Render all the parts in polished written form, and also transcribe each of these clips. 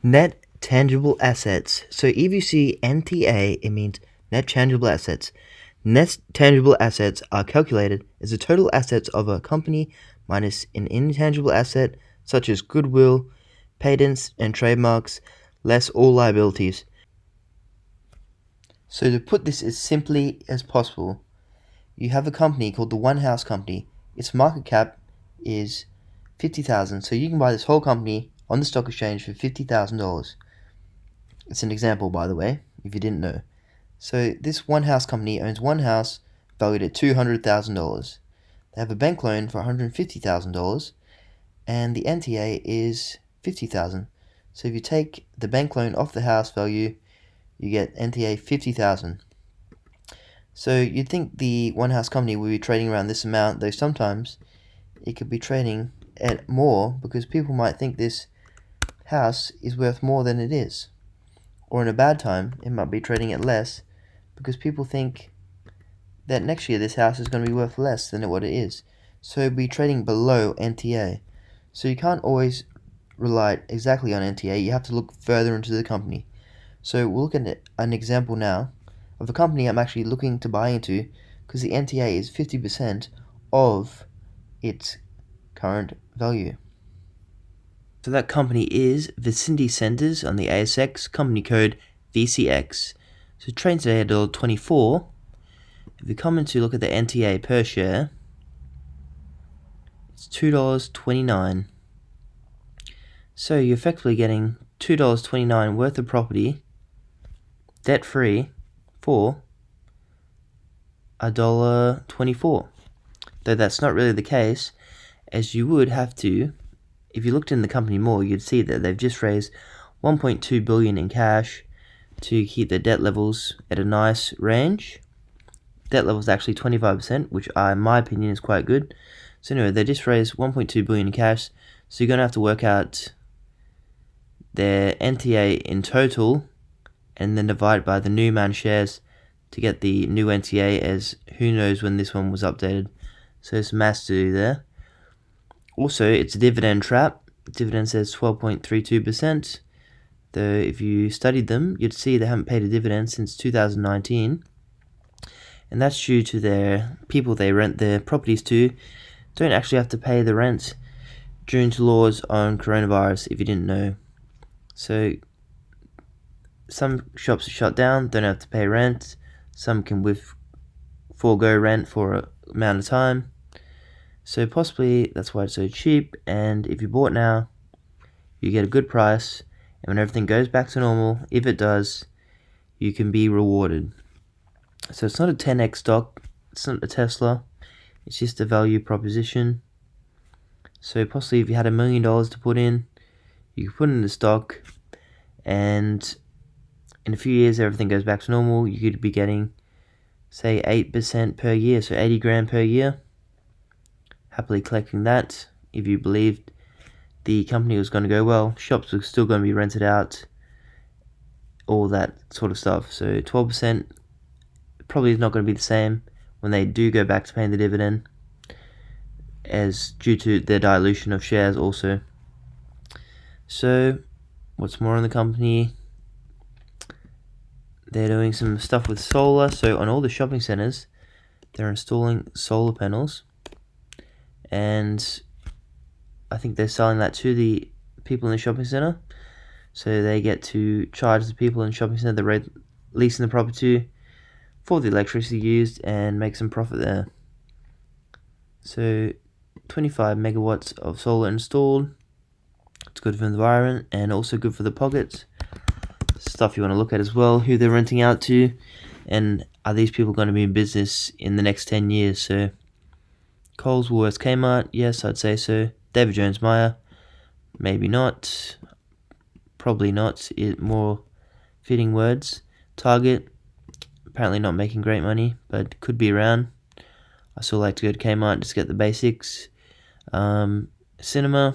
Net tangible assets. So if you see NTA, it means net tangible assets. Net tangible assets are calculated as the total assets of a company minus an intangible asset such as goodwill, patents, and trademarks, less all liabilities. So to put this as simply as possible, you have a company called the One House Company. Its market cap is 50,000. So you can buy this whole company on the stock exchange for $50,000. It's an example, by the way, if you didn't know. So this One House Company owns one house valued at $200,000. They have a bank loan for $150,000, and the NTA is $50,000. So if you take the bank loan off the house value, you get NTA $50,000. So you'd think the One House Company would be trading around this amount, though sometimes it could be trading at more because people might think this house is worth more than it is. Or in a bad time, it might be trading at less because people think that next year this house is going to be worth less than what it is. So it'll be trading below NTA. So you can't always rely exactly on NTA, you have to look further into the company. So we'll look at an example now of a company I'm actually looking to buy into because the NTA is 50% of its current value. So that company is Vicinity Centres on the ASX, company code VCX. So trading today at $1.24. If you come in to look at the NTA per share, it's $2.29. So you're effectively getting $2.29 worth of property, debt free, for $1.24. Though that's not really the case, as you would have to, if you looked in the company more, you'd see that they've just raised $1.2 billion in cash to keep their debt levels at a nice range. Debt level is actually 25%, which in my opinion is quite good. So anyway, they just raised $1.2 billion in cash, so you're going to have to work out their NTA in total and then divide by the new amount of shares to get the new NTA, as who knows when this one was updated. So there's maths to do there. Also, it's a dividend trap. Dividend says 12.32%. Though if you studied them, you'd see they haven't paid a dividend since 2019. And that's due to their people they rent their properties to don't actually have to pay the rent due to laws on coronavirus, if you didn't know. So some shops are shut down, don't have to pay rent. Some can forego rent for an amount of time. So possibly that's why it's so cheap, and if you bought now, you get a good price, and when everything goes back to normal, if it does, you can be rewarded. So it's not a 10x stock, it's not a Tesla, it's just a value proposition. So possibly if you had $1 million to put in, you could put in the stock, and in a few years everything goes back to normal, you could be getting, say, 8% per year, so 80 grand per year. Happily collecting that. If you believed the company was going to go well, shops were still going to be rented out, all that sort of stuff. So 12% probably is not going to be the same when they do go back to paying the dividend, as due to the dilution of shares also. So what's more on the company, they're doing some stuff with solar. So on all the shopping centers, they're installing solar panels, and I think they're selling that to the people in the shopping center, so they get to charge the people in the shopping center they're leasing the property to for the electricity used and make some profit there. So 25 megawatts of solar installed. It's good for the environment and also good for the pockets. Stuff you want to look at as well, who they're renting out to, and are these people going to be in business in the next 10 years. So Coles, Woolworths, Kmart, yes, I'd say so. David Jones, Myer, maybe not. Probably not. More fitting words. Target, apparently not making great money, but could be around. I still like to go to Kmart just to get the basics. Cinema,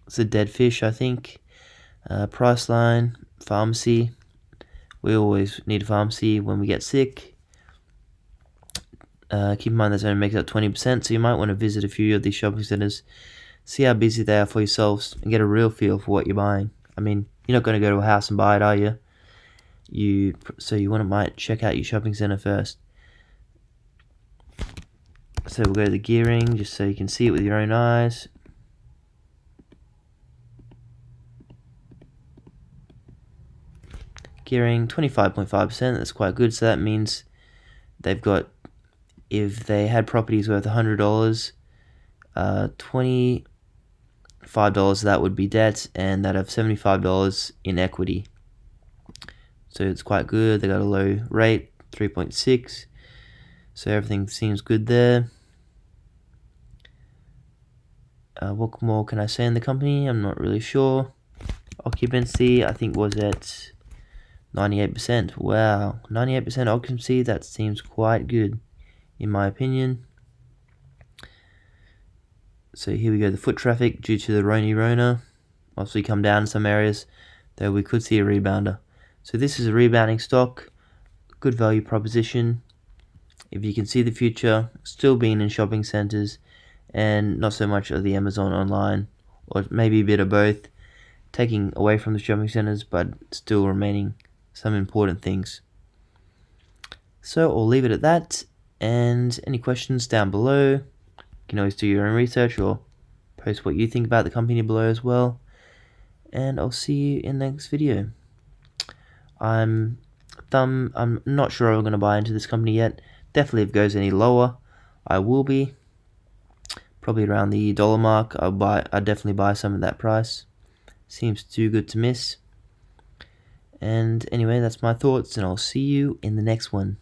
it's a dead fish, I think. Priceline, pharmacy. We always need a pharmacy when we get sick. Keep in mind that only makes up 20%, so you might want to visit a few of these shopping centers, see how busy they are for yourselves, and get a real feel for what you're buying. I mean, You're not going to go to a house and buy it, are you? So you might check out your shopping center first. So we'll go to the gearing just so you can see it with your own eyes. Gearing 25.5%, that's quite good. So that means they've got, if they had properties worth $100, $25 of that would be debt, and they'd have $75 in equity. So it's quite good. They got a low rate, 3.6. So everything seems good there. What more can I say in the company? I'm not really sure. Occupancy, I think, was at 98%. Wow, 98% occupancy, that seems quite good, in my opinion. So here we go, the foot traffic due to the Rona. Obviously come down in some areas, though we could see a rebounder. So this is a rebounding stock, good value proposition. If you can see the future, still being in shopping centers, and not so much of the Amazon online, or maybe a bit of both, taking away from the shopping centers, but still remaining some important things. So I'll leave it at that, and any questions down below, you can always do your own research or post what you think about the company below as well, and I'll see you in the next video. I'm not sure I'm going to buy into this company yet. Definitely if it goes any lower, I will be. Probably around the dollar mark, I'll definitely buy some at that price. Seems too good to miss. And anyway, that's my thoughts, and I'll see you in the next one.